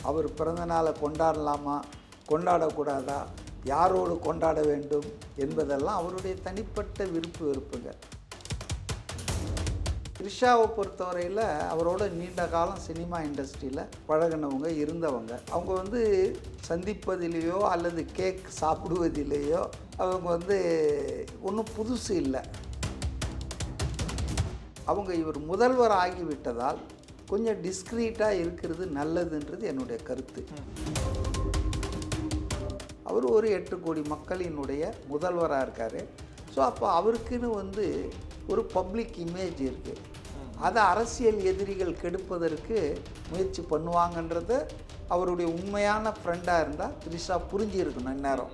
அவர் பிறந்த நாளை கொண்டாடலாமா கொண்டாடக்கூடாதா, யாரோடு கொண்டாட வேண்டும் என்பதெல்லாம் அவருடைய தனிப்பட்ட விருப்பு வெறுப்புங்க. த்ரிஷாவை பொறுத்தவரையில் அவரோட நீண்ட காலம் சினிமா இண்டஸ்ட்ரியில் பழகினவங்க இருந்தவங்க. அவங்க சந்திப்பதிலேயோ அல்லது கேக் சாப்பிடுவதிலேயோ அவங்க ஒன்றும் புதுசு இல்லை. அவங்க இவர் முதல்வர் ஆகிவிட்டதால் கொஞ்சம் டிஸ்க்ரீட்டாக இருக்கிறது நல்லதுன்றது என்னுடைய கருத்து. அவர் ஒரு 8 கோடி மக்களினுடைய முதல்வராக இருக்கார். ஸோ அப்போ அவருக்குன்னு ஒரு பப்ளிக் இமேஜ் இருக்குது. அதை அரசியல் எதிரிகள் கெடுப்பதற்கு முயற்சி பண்ணுவாங்கன்றத அவருடைய உண்மையான ஃப்ரெண்டாக இருந்தால் த்ரிஷா புரிஞ்சிருக்கணும். இந்நேரம்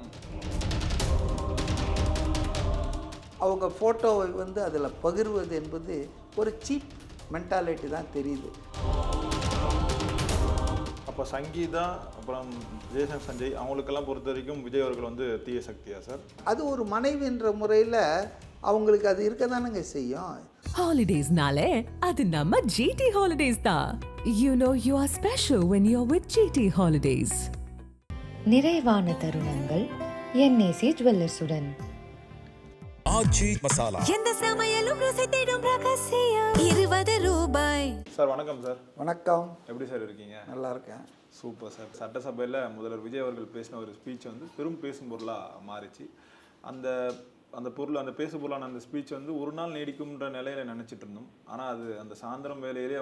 அவங்க ஃபோட்டோவை அதில் பகிர்வது என்பது ஒரு சீப் மென்டாலிட்டி தான் தெரியுது. அப்போ சங்கீதா அப்புறம் ஜெய்சங்கர் சஞ்சய் அவங்களுக்கெல்லாம் பொறுத்த வரைக்கும் விஜய் அவர்கள் தீய சக்தியா சார்? அது ஒரு மனைவின்ற முறையில் அவங்களுக்கு அது இருக்க தானங்க செய்யும். ஹாலிடேஸ்னாலே அது நம்ம ஜிடி ஹாலிடேஸ் தான். You know you are special when you're with GT Holidays. நிறைவான தருணங்கள் NAC ஜுவல்லர்ஸுடன். ஆச்சி மசாலா எந்த சமையலும் ருசி தேடும் ரகசியம் 20 ரூபாய். சார் வணக்கம் சார். வணக்கம். எப்படி சார் இருக்கீங்க? நல்லா இருக்கேன். Super sir. சட்டசபையில் முதல்வர் விஜய் அவர்கள் பேசின ஒரு ஸ்பீச் பெரும் பேசும் பொருளாக மாறிச்சு. அந்த பொருள், அந்த பேசு பொருளான அந்த ஸ்பீச் ஒரு நாள் நீடிக்கும்ன்ற நிலையில் நினச்சிட்டு இருந்தோம். ஆனால் அது அந்த சாயந்தரம் வேலையிலே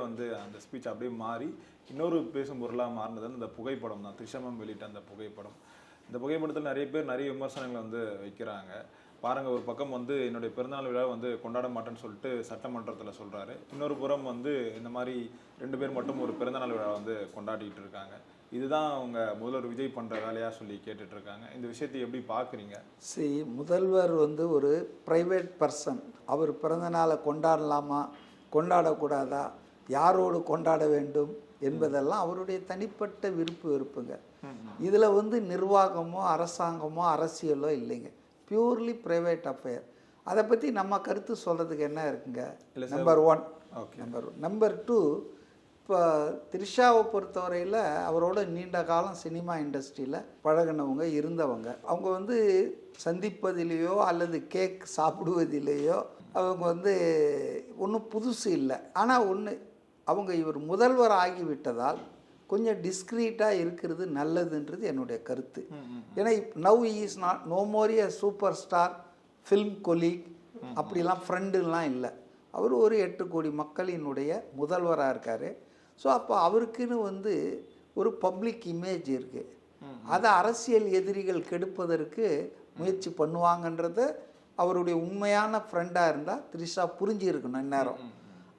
அந்த ஸ்பீச் அப்படியே மாறி இன்னொரு பேசும் பொருளாக மாறினது அந்த புகைப்படம் தான். த்ரிஷாமம் வெளியிட்ட அந்த புகைப்படம். இந்த புகைப்படத்தில் நிறைய பேர் நிறைய விமர்சனங்களை வைக்கிறாங்க. பாருங்கள், ஒரு பக்கம் என்னுடைய பிறந்தநாள் விழா கொண்டாட மாட்டேன்னு சொல்லிட்டு சட்டமன்றத்தில் சொல்கிறாரு. இன்னொரு புறம் இந்த மாதிரி 2 பேர் மட்டும் ஒரு பிறந்தநாள் விழா கொண்டாடிட்டு இருக்காங்க. இதுதான் அவங்க முதல்வர் விஜய் பண்ணுற வேலையாக சொல்லி கேட்டுட்ருக்காங்க. இந்த விஷயத்தை எப்படி பார்க்குறீங்க? முதல்வர் ஒரு ப்ரைவேட் பர்சன். அவர் பிறந்தநாளை கொண்டாடலாமா கொண்டாடக்கூடாதா, யாரோடு கொண்டாட வேண்டும் என்பதெல்லாம் அவருடைய தனிப்பட்ட விருப்பு வெறுப்புங்க. இதில் நிர்வாகமோ அரசாங்கமோ அரசியலோ இல்லைங்க. Purely private affair. அதை பற்றி நம்ம கருத்து சொல்கிறதுக்கு என்ன இருக்குங்க? நம்பர் 1. ஓகே. நம்பர் 2, இப்போ த்ரிஷாவை பொறுத்தவரையில் அவரோட நீண்ட காலம் சினிமா இண்டஸ்ட்ரியில் பழகினவங்க இருந்தவங்க. அவங்க சந்திப்பதிலேயோ அல்லது கேக் சாப்பிடுவதிலேயோ அவங்க ஒன்றும் புதுசு இல்லை. ஆனால் அவங்க இவர் முதல்வர் ஆகிவிட்டதால் கொஞ்சம் டிஸ்க்ரீட்டாக இருக்கிறது நல்லதுன்றது என்னுடைய கருத்து. ஏன்னா now is not no more a superstar, film colleague, அப்படிலாம் ஃப்ரெண்டுலாம் இல்லை. அவர் ஒரு 8 கோடி மக்களினுடைய முதல்வராக இருக்கார். ஸோ அப்போ அவருக்குன்னு ஒரு பப்ளிக் இமேஜ் இருக்குது. அதை அரசியல் எதிரிகள் கெடுப்பதற்கு முயற்சி பண்ணுவாங்கன்றத அவருடைய உண்மையான ஃப்ரெண்டாக இருந்தால் த்ரிஷா புரிஞ்சிருக்கணும். இந்நேரம்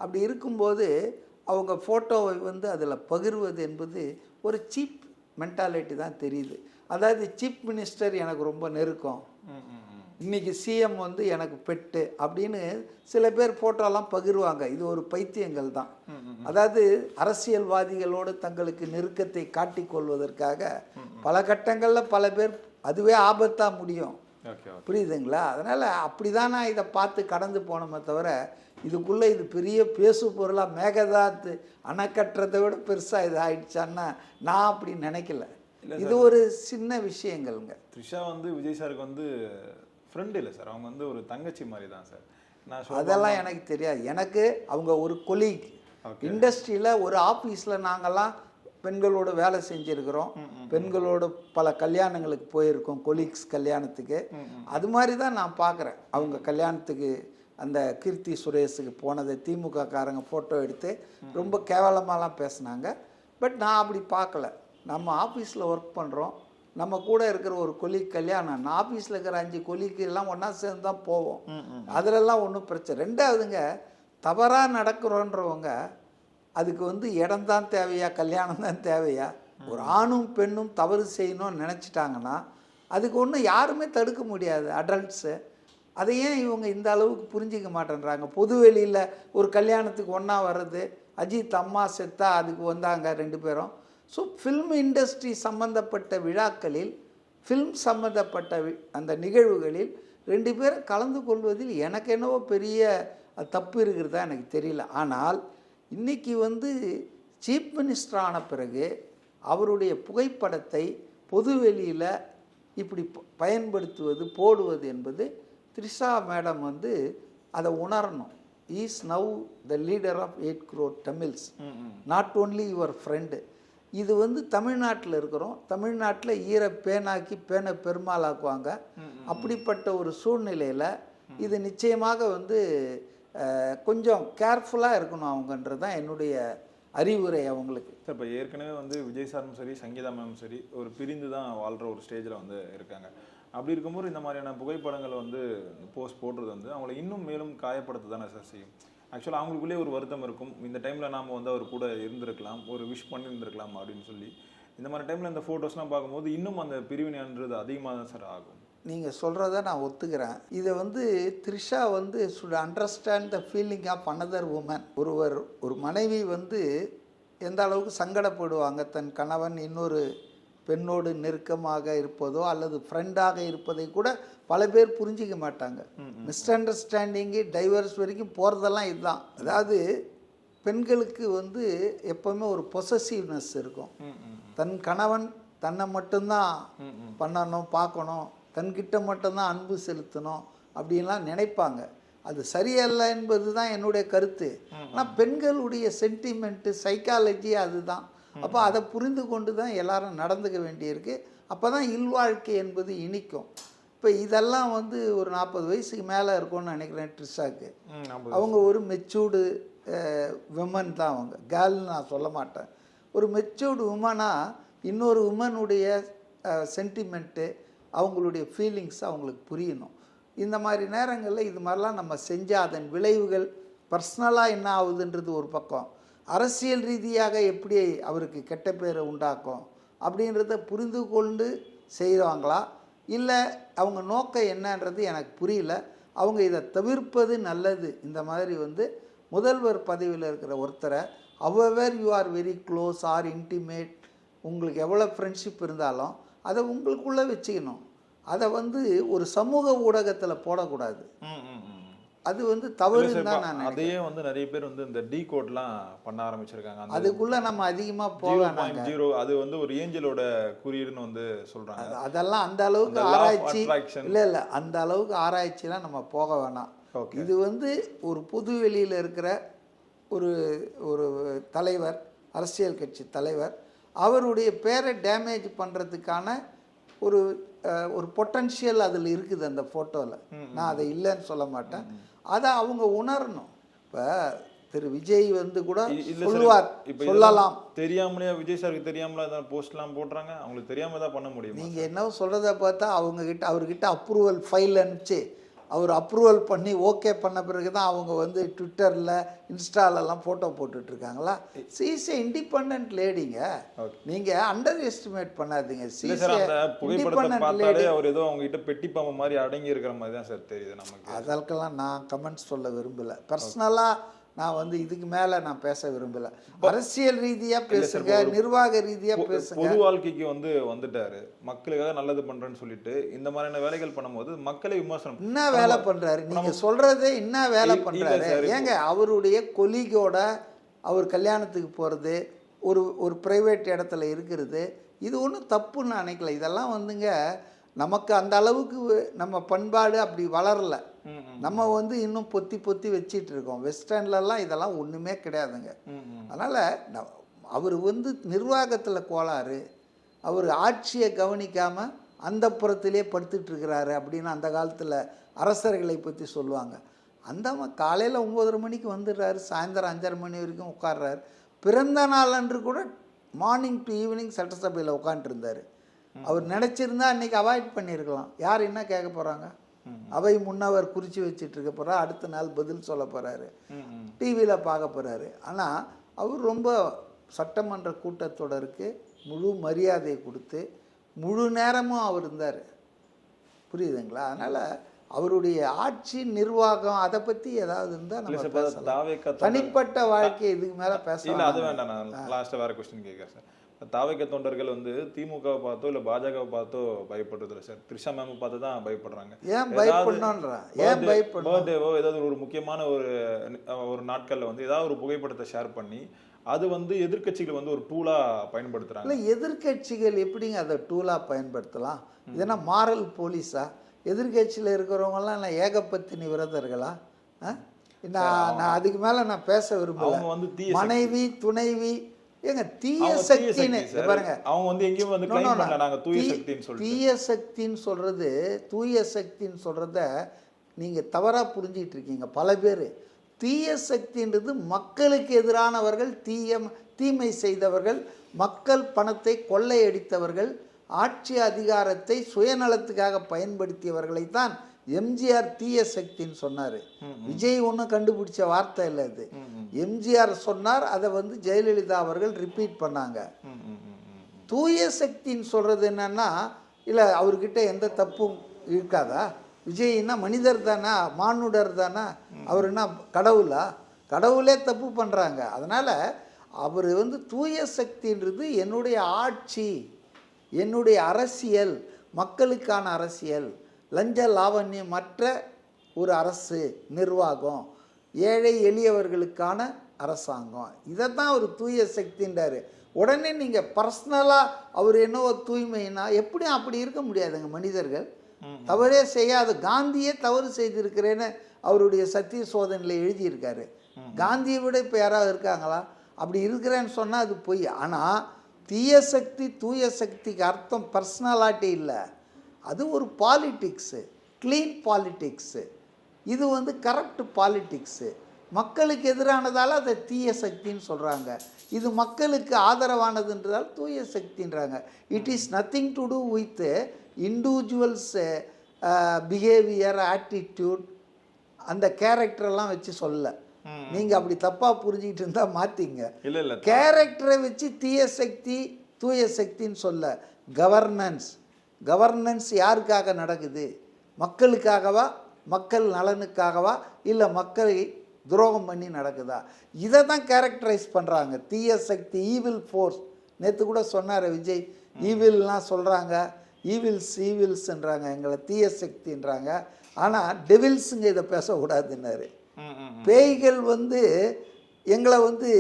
அப்படி இருக்கும்போது அவங்க ஃபோட்டோவை அதில் பகிர்வது என்பது ஒரு சீப் மென்டாலிட்டி தான் தெரியுது. அதாவது சீஃப் மினிஸ்டர் எனக்கு ரொம்ப நெருக்கம், இன்றைக்கி சிஎம் எனக்கு பெட்டு அப்படின்னு சில பேர் ஃபோட்டோலாம் பகிர்வாங்க. இது ஒரு பைத்தியங்கள் தான். அதாவது அரசியல்வாதிகளோடு தங்களுக்கு நெருக்கத்தை காட்டிக்கொள்வதற்காக பல கட்டங்களில் பல பேர் அதுவே ஆபத்தாக முடியும். புரியுதுங்களா? அதனால் அப்படி தான் நான் இதை பார்த்து கடந்து போனோமே தவிர இதுக்குள்ளே இது பெரிய பேசு பொருளாக மேகதாத்து அணை கட்டுறதை விட பெருசாக இது ஆயிடுச்சான்னா நான் அப்படி நினைக்கல. இது ஒரு சின்ன விஷயங்கள்ங்க. த்ரிஷா விஜய் சாருக்கு ஃப்ரெண்ட் இல்லை சார், அவங்க ஒரு தங்கச்சி மாதிரி தான் சார். அதெல்லாம் எனக்கு தெரியாது. எனக்கு அவங்க ஒரு கொலீக். இண்டஸ்ட்ரியில் ஒரு ஆஃபீஸில் நாங்கள்லாம் பெண்களோட வேலை செஞ்சுருக்கிறோம். பெண்களோட பல கல்யாணங்களுக்கு போயிருக்கோம், கொலீக்ஸ் கல்யாணத்துக்கு. அது மாதிரி தான் நான் பார்க்குறேன். அவங்க கல்யாணத்துக்கு அந்த கீர்த்தி சுரேஷுக்கு போனதை திமுக காரங்க ஃபோட்டோ எடுத்து ரொம்ப கேவலமாலாம் பேசினாங்க. பட் நான் அப்படி பார்க்கல. நம்ம ஆஃபீஸில் ஒர்க் பண்ணுறோம், நம்ம கூட இருக்கிற ஒரு கொலீக் கல்யாணம், நான் ஆஃபீஸில் இருக்கிற 5 கொலீக்கு எல்லாம் ஒன்றா சேர்ந்து தான் போவோம். அதிலெல்லாம் ஒன்றும் பிரச்சனை. 2வதுங்க, தவறாக நடக்கிறோன்றவங்க அதுக்கு இடம் தான் தேவையா, கல்யாணம் தான் தேவையா? ஒரு ஆணும் பெண்ணும் தவறு செய்யணும்னு நினச்சிட்டாங்கன்னா அதுக்கு ஒன்றும் யாருமே தடுக்க முடியாது, அடல்ட்ஸு. அதை ஏன் இவங்க இந்த அளவுக்கு புரிஞ்சிக்க மாட்டேன்றாங்க? பொது வெளியில் ஒரு கல்யாணத்துக்கு ஒன்றா வர்றது, அஜித் அம்மா செத்தா அதுக்கு வந்தாங்க 2 பேரும். ஸோ ஃபில்ம் இண்டஸ்ட்ரி சம்மந்தப்பட்ட விழாக்களில், ஃபில்ம் சம்மந்தப்பட்ட அந்த நிகழ்வுகளில் 2 பேர் கலந்து கொள்வதில் எனக்கு என்னவோ பெரிய தப்பு இருக்கிறதா எனக்கு தெரியல. ஆனால் இன்றைக்கி சீஃப் மினிஸ்டர் ஆன பிறகு அவருடைய புகைப்படத்தை பொதுவெளியில் இப்படி பயன்படுத்துவது போடுவது என்பது த்ரிஷா மேடம் வந்து அதை உணரணும். Is now the leader of 8 crore Tamils, not only your friend. இது வந்து தமிழ்நாட்டில் இருக்கிறோம், தமிழ்நாட்டில் ஈர பேனாக்கி பேனை பெருமாளாக்குவாங்க. அப்படிப்பட்ட ஒரு சூழ்நிலையில் இது நிச்சயமாக வந்து கொஞ்சம் கேர்ஃபுல்லாக இருக்கணும் அவங்கன்றது தான் என்னுடைய அறிவுரை அவங்களுக்கு. சார் இப்போ ஏற்கனவே வந்து விஜய் சாரும் சரி சங்கீதா மேமும் சரி ஒரு பிரிந்து தான் வாழ்கிற ஒரு ஸ்டேஜில் வந்து இருக்காங்க. அப்படி இருக்கும்போது இந்த மாதிரியான புகைப்படங்களை வந்து போஸ்ட் போடுறது வந்து அவங்களை இன்னும் மேலும் காயப்படுத்த தானே சார் செய்யும். ஆக்சுவலாக அவங்களுக்குள்ளே ஒரு வருத்தம் இருக்கும், இந்த டைமில் நாம் வந்து அவர் கூட இருந்திருக்கலாம், ஒரு விஷ் பண்ணியிருந்திருக்கலாம் அப்படின்னு சொல்லி. இந்த மாதிரி டைமில் இந்த ஃபோட்டோஸ்லாம் பார்க்கும்போது இன்னும் அந்த பிரிவினைன்றது அதிகமாக தான் சார் ஆகும். நீங்கள் சொல்கிறத நான் ஒத்துக்கிறேன். இதை வந்து த்ரிஷா வந்து should understand the feeling of another woman. ஒரு மனைவி வந்து எந்த அளவுக்கு சங்கடப்படுவாங்க தன் கணவன் இன்னொரு பெண்ணோடு நெருக்கமாக இருப்பதோ அல்லது ஃப்ரெண்டாக இருப்பதை கூட பல பேர் புரிஞ்சிக்க மாட்டாங்க. மிஸ் அண்டர்ஸ்டாண்டிங்கு டைவர்ஸ் வரைக்கும் போகிறதெல்லாம் இதுதான். அதாவது பெண்களுக்கு வந்து எப்போவுமே ஒரு பொசசிவ்னஸ் இருக்கும். தன் கணவன் தன்னை மட்டும்தான் பண்ணணும், பார்க்கணும், தன்கிட்ட மட்டும்தான் அன்பு செலுத்தணும் அப்படின்லாம் நினைப்பாங்க. அது சரியல்ல என்பது தான் என்னுடைய கருத்து. ஆனால் பெண்களுடைய சென்டிமெண்ட்டு சைக்காலஜி அதுதான். அப்போ அதை புரிந்து கொண்டு தான் எல்லாரும் நடந்துக்க வேண்டியிருக்கு. அப்போ தான் இல்வாழ்க்கை என்பது இனிக்கும். இப்போ இதெல்லாம் வந்து ஒரு 40 வயசுக்கு மேலே இருக்கும்னு நினைக்கிறேன் ட்ரிஷாக்கு. அவங்க ஒரு மெச்சூர்டு விமன் தான், அவங்க கேர்ள்னு நான் சொல்ல மாட்டேன். ஒரு மெச்சூர்டு உமனாக இன்னொரு உமனுடைய சென்டிமெண்ட்டு அவங்களுடைய ஃபீலிங்ஸ் அவங்களுக்கு புரியணும். இந்த மாதிரி நேரங்களில் இது மாதிரிலாம் நம்ம செஞ்சால் அதன் விளைவுகள் பர்சனலாக என்ன ஆகுதுன்றது ஒரு பக்கம், அரசியல் ரீதியாக எப்படி அவருக்கு கெட்ட பேரை உண்டாக்கும் அப்படின்றத புரிந்து கொண்டு செய்வாங்களா, இல்லை அவங்க நோக்கம் என்னன்றது எனக்கு புரியல. அவங்க இதை தவிர்ப்பது நல்லது. இந்த மாதிரி வந்து முதல்வர் பதவியில் இருக்கிற ஒருத்தரை however you are very close or intimate, உங்களுக்கு எவ்வளோ ஃப்ரெண்ட்ஷிப் இருந்தாலும் அதை உங்களுக்குள்ளே வச்சுக்கணும். அதை வந்து ஒரு சமூக ஊடகத்தில் போடக்கூடாது. அது வந்து தவறுன்னு தான் நான் நினைக்கிறேன். அதையே வந்து நிறைய பேர் வந்து இந்த டீ கோட்லாம் பண்ண ஆரம்பிச்சிருக்காங்க. அதுக்குள்ளே நம்ம அதிகமாக போகலாம். 0.0 அது வந்து ஒரு ஏஞ்சலோட குறியீடுன்னு வந்து சொல்கிறாங்க. அதெல்லாம் அந்த அளவுக்கு ஆராய்ச்சி இல்லை, அந்த அளவுக்கு ஆராய்ச்சிலாம் நம்ம போக வேணாம். இது வந்து ஒரு பொது வெளியில் இருக்கிற ஒரு ஒரு தலைவர், அரசியல் கட்சி தலைவர், அவருடைய பேரை டேமேஜ் பண்ணுறதுக்கான ஒரு ஒரு பொட்டன்ஷியல் அதில் இருக்குது அந்த ஃபோட்டோவில். நான் அதை இல்லைன்னு சொல்ல மாட்டேன். அதை அவங்க உணரணும். இப்போ திரு விஜய் வந்து கூட சொல்லுவார், சொல்லலாம். தெரியாமலே விஜய் சாருக்கு தெரியாமல ஏதாவது போஸ்ட்லாம் போடுறாங்க, அவங்களுக்கு தெரியாமல் தான் பண்ண முடியும். நீங்கள் என்ன சொல்கிறத பார்த்தா அவர்கிட்ட அப்ரூவல் ஃபைல் அனுப்பிச்சு அவர் அப்ரூவல் பண்ணி ஓகே பண்ண பிறகு தான் அவங்க வந்து ட்விட்டரில் இன்ஸ்டாலெல்லாம் ஃபோட்டோ போட்டுட்ருக்காங்களா? சீஸே இண்டிபெண்ட் லேடிங்க, நீங்கள் அண்டர் எஸ்டிமேட் பண்ணாதீங்க. புகைப்படத்தை பார்த்தாலே அவர் ஏதோ அவங்ககிட்ட பெட்டி பாம்பு மாதிரி அடங்கி இருக்கிற மாதிரி தான் சார் தெரியுது நமக்கு. அதற்கெல்லாம் நான் கமெண்ட்ஸ் சொல்ல விரும்பலை. பர்சனலாக நான் வந்து இதுக்கு மேலே நான் பேச விரும்பலை. அரசியல் ரீதியாக பேசுங்க, நிர்வாக ரீதியாக பேசுங்க. பொது வாழ்க்கைக்கு வந்துட்டாரு, மக்களுக்காக நல்லது பண்ணுறேன்னு சொல்லிட்டு இந்த மாதிரியான வேலைகள் பண்ணும்போது மக்களை விமர்சனம் என்ன வேலை பண்ணுறாரு நீங்கள் சொல்கிறதே, என்ன வேலை பண்ணுறாரு? ஏங்க அவருடைய கொலீகோட அவர் கல்யாணத்துக்கு போகிறது, ஒரு ப்ரைவேட் இடத்துல இருக்கிறது, இது ஒன்றும் தப்புன்னு நினைக்கல. இதெல்லாம் வந்துங்க நமக்கு அந்த அளவுக்கு நம்ம பண்பாடு அப்படி வளரல. நம்ம வந்து இன்னும் பொத்தி வச்சிட்டு இருக்கோம். வெஸ்டர்ன்லலாம் இதெல்லாம் ஒன்றுமே கிடையாதுங்க. அதனால் அவர் வந்து நிர்வாகத்தில் கோளாறு, அவர் ஆட்சியை கவனிக்காமல் அந்த புறத்திலே படுத்துட்ருக்கிறாரு அப்படின்னு அந்த காலத்தில் அரசர்களை பற்றி சொல்லுவாங்க. அந்த காலையில் 9:30 மணிக்கு வந்துடுறாரு, சாயந்தரம் 5:30 மணி வரைக்கும் உட்கார்றாரு. பிறந்த நாள் அன்று கூட மார்னிங் டு ஈவினிங் சட்டசபையில் உட்காந்துருந்தார். அவர் நினச்சிருந்தா அன்றைக்கி அவாய்ட் பண்ணியிருக்கலாம். யார் என்ன கேட்க போகிறாங்க? அவை முன்னவர் குறித்து வச்சுட்டு இருக்க போகிறா, அடுத்த நாள் பதில் சொல்ல போகிறாரு, டிவியில் பார்க்க போகிறாரு. ஆனால் அவர் ரொம்ப சட்டமன்ற கூட்டத்தொடருக்கு முழு மரியாதை கொடுத்து முழு நேரமும் அவர் இருந்தார். புரியுதுங்களா? அதனால் அவருடைய ஆட்சி நிர்வாகம் அதை பற்றி ஏதாவது இருந்தால் நம்ம தனிப்பட்ட வாழ்க்கை இதுக்கு மேலே பேசலாம். அது வேண்டாம். நான் லாஸ்ட்டாக வேறு கொஸ்டின் கேட்குறேன் சார். தாவேக தொண்டர்கள் வந்து திமுகவை பார்த்தோ இல்லை பாஜகவை பார்த்தோ பயப்படுறது இல்லை சார், த்ரிஷா மேம் பார்த்து தான் பயப்படுறாங்க. ஏன் பயப்படணும்ன்றா? ஏன் பயப்படணும்? பர்த்டேவோ ஏதாவது ஒரு முக்கியமான ஒரு நாட்களில் வந்து ஏதாவது ஒரு புகைப்படத்தை ஷேர் பண்ணி அது வந்து எதிர்க்கட்சிகள் வந்து ஒரு டூலா பயன்படுத்துறாங்க. இல்லை, எதிர்க்கட்சிகள் எப்படிங்க அதை டூலாக பயன்படுத்தலாம்? இதென்னா மாரல் போலீஸா? எதிர்கட்சியில் இருக்கிறவங்கலாம் நான் ஏகப்பத்தினி விரதர்களா? நான் அதுக்கு மேலே நான் பேச விரும்பல. வந்து மனைவி துணைவி ஏங்க தீய சக்தின்னு பாருங்க. அவங்க வந்து எங்கேயும் வந்து கிளைம் பண்ணல நாங்க தூய சக்தின்னு சொல்லிட்டு. தீய சக்தின்னு சொல்றது, தூய சக்தின்னு சொல்றத நீங்க தவறா புரிஞ்சிட்டு இருக்கீங்க பல பேர். தீய சக்தின்றது மக்களுக்கு எதிரானவர்கள், தீமை செய்தவர்கள், மக்கள் பணத்தை கொள்ளையடித்தவர்கள், ஆட்சி அதிகாரத்தை சுயநலத்துக்காக பயன்படுத்தியவர்களை தான் எம்ஜிஆர் தீய சக்தின்னு சொன்னார். விஜய் ஒன்றும் கண்டுபிடிச்ச வார்த்தை இல்லை அது. எம்ஜிஆர் சொன்னார், அதை வந்து ஜெயலலிதா அவர்கள் ரிப்பீட் பண்ணாங்க. தூய சக்தின்னு சொல்கிறது என்னன்னா, இல்லை அவர்கிட்ட எந்த தப்பும் இருக்காதா? விஜய்னா மனிதர் தானே, மானுடர் தானே, அவர் என்ன கடவுளா? கடவுளே தப்பு பண்ணுறாங்க. அதனால் அவர் வந்து தூய சக்தின்றது என்னுடைய ஆட்சி, என்னுடைய அரசியல், மக்களுக்கான அரசியல், லஞ்ச லாவண்யமற்ற ஒரு அரசு நிர்வாகம், ஏழை எளியவர்களுக்கான அரசாங்கம், இதை தான் அவர் தூய சக்தின்றார். உடனே நீங்கள் பர்சனலாக அவர் என்னவோ தூய்மைனா எப்படியும் அப்படி இருக்க முடியாதுங்க. மனிதர்கள் தவறே செய்யாத, காந்தியே தவறு செய்திருக்கிறேன்னு அவருடைய சத்திய சோதனையில் எழுதியிருக்காரு. காந்தியை விட இப்போ யாராவது இருக்காங்களா? அப்படி இருக்கிறேன்னு சொன்னால் அது பொய். ஆனால் தீய சக்தி தூய சக்திக்கு அர்த்தம் பர்சனலாட்டி இல்லை, அது ஒரு பாலிட்டிக்ஸு, க்ளீன் பாலிட்டிக்ஸு. இது வந்து கரப்ட் பாலிட்டிக்ஸு. மக்களுக்கு எதிரானதால் அதை தீய சக்தின்னு சொல்கிறாங்க. இது மக்களுக்கு ஆதரவானதுன்றதால் தூய சக்தின்றாங்க. It is nothing to do with individuals behaviour, attitude, அந்த கேரக்டரெல்லாம் வச்சு சொல்ல. நீங்கள் அப்படி தப்பாக புரிஞ்சிக்கிட்டு இருந்தால் மாற்றிங்க. இல்லை, கேரக்டரை வச்சு தீய சக்தி தூய சக்தின்னு சொல்ல. கவர்னன்ஸ் யாருக்காக நடக்குது? மக்களுக்காகவா, மக்கள் நலனுக்காகவா, இல்லை மக்களை துரோகம் பண்ணி நடக்குதா? இதை தான் கேரக்டரைஸ் பண்ணுறாங்க தீய சக்தி, ஈவில் ஃபோர்ஸ். நேற்று கூட சொன்னார் விஜய், ஈவில்லாம் சொல்கிறாங்க, ஈவில்ஸ்ன்றாங்க, எங்களை தீய சக்தின்றாங்க. ஆனால் டெவில்ஸுங்க இதை பேசக்கூடாதுன்னாரு. பேய்கள் வந்து எங்களை வந்து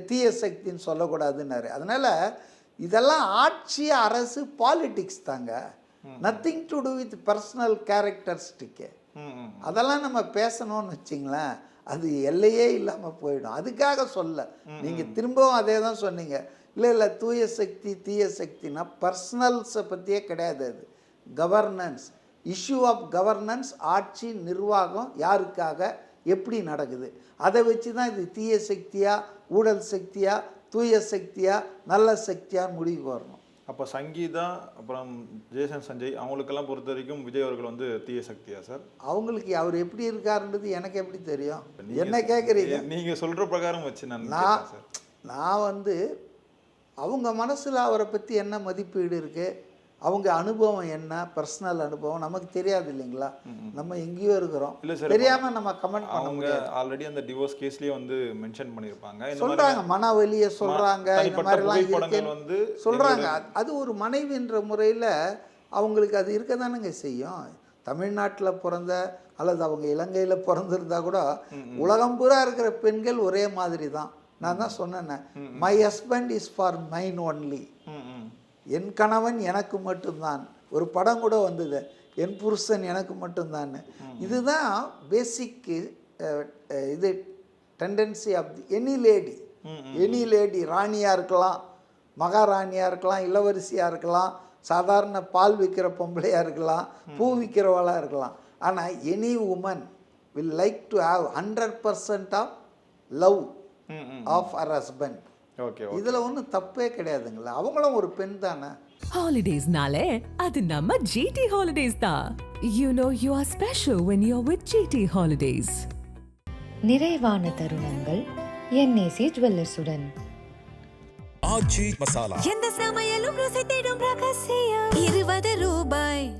தீய சக்தின்னு சொல்லக்கூடாதுன்னாரு. அதனால் இதெல்லாம் ஆட்சி, அரசு, பாலிட்டிக்ஸ் தாங்க. Nothing to do with personal characteristic. அதெல்லாம் நம்ம பேசணும்னு வச்சிங்களேன், அது எல்லையே இல்லாமல் போயிடும். அதுக்காக சொல்ல. நீங்கள் திரும்பவும் அதே தான் சொன்னீங்க. இல்லை தூய சக்தி தீய சக்தினா பர்சனல்ஸை பற்றியே கிடையாது. அது கவர்னன்ஸ், இஷ்யூ ஆஃப் கவர்னன்ஸ், ஆட்சி நிர்வாகம் யாருக்காக எப்படி நடக்குது, அதை வச்சு தான் இது தீய சக்தியா, ஊழல் சக்தியா, தூய சக்தியா, நல்ல சக்தியான்னு முடிவு வரணும். அப்போ சங்கீதா அப்புறம் ஜேசன் சஞ்சய் அவங்களுக்கெல்லாம் பொறுத்த வரைக்கும் விஜய் அவர்கள் வந்து தீய சக்தியா சார்? அவங்களுக்கு அவர் எப்படி இருக்காருன்றது எனக்கு எப்படி தெரியும்? என்ன கேட்குறீங்க? நீங்கள் சொல்கிற பிரகாரம் வச்சு நான் வந்து அவங்க மனசில் அவரை பற்றி என்ன மதிப்பீடு இருக்குது, அவங்க அனுபவம் என்ன, பர்சனல் அனுபவம் நமக்கு தெரியாது இல்லைங்களா? நம்ம எங்கேயோ இருக்கிறோம், இல்லை சார், தெரியாமல் நம்ம கமெண்ட் பண்ண முடியாது. ஆல்ரெடி அந்த டிவோர்ஸ் கேஸ்லேயே வந்து மென்ஷன் பண்ணியிருப்பாங்க, சொல்கிறாங்க, மனவலியை சொல்கிறாங்க, இந்த மாதிரிலாம் வந்து சொல்கிறாங்க. அது ஒரு மனைவின்ற முறையில் அவங்களுக்கு அது இருக்க தானேங்க செய்யும். தமிழ்நாட்டில் பிறந்த அல்லது அவங்க இலங்கையில் பிறந்திருந்தா கூட உலகம் பூரா இருக்கிற பெண்கள் ஒரே மாதிரி தான். நான் தான் சொன்னேன், my husband is for mine only, என் கணவன் எனக்கு மட்டும்தான். ஒரு படம் கூட வந்தது, என் புருஷன் எனக்கு மட்டும்தான். இதுதான் பேசிக் இது tendency of the any lady. ராணியாக இருக்கலாம், மகாராணியாக இருக்கலாம், இளவரசியாக இருக்கலாம், சாதாரண பால் விற்கிற பொம்பளையாக இருக்கலாம், பூ விற்கிறவளாக இருக்கலாம். ஆனால் any woman will like to have 100% of love of her husband. இதுல ஒன்றும் தப்பே கிடையாதுங்களா? அவங்களும் ஒரு பெண் தானே. ஹாலிடேஸ்னாலே அது நம்ம ஜிடி ஹாலிடேஸ் தான். You know you are special when you're with GT Holidays. நிறைவான தருணங்கள் என்ஏசி ஜுவல்லர்ஸுடன். ஆச்சி மசாலா. எந்த சமையலும் ருசி தேடும் ரகசியம் 20 ரூபாய்.